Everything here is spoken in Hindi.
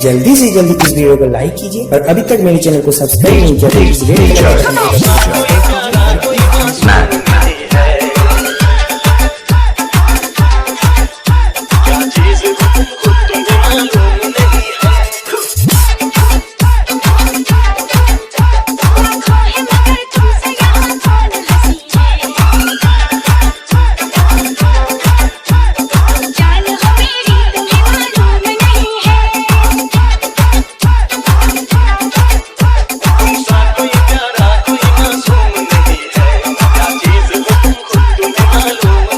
जल्दी से जल्दी इस वीडियो को लाइक कीजिए और अभी तक मेरे चैनल को सब्सक्राइब नहीं किया तो इस वीडियो कोई प्यारा कोई मासूम नहीं है, क्या चीज तुमको तुम्हें मालूम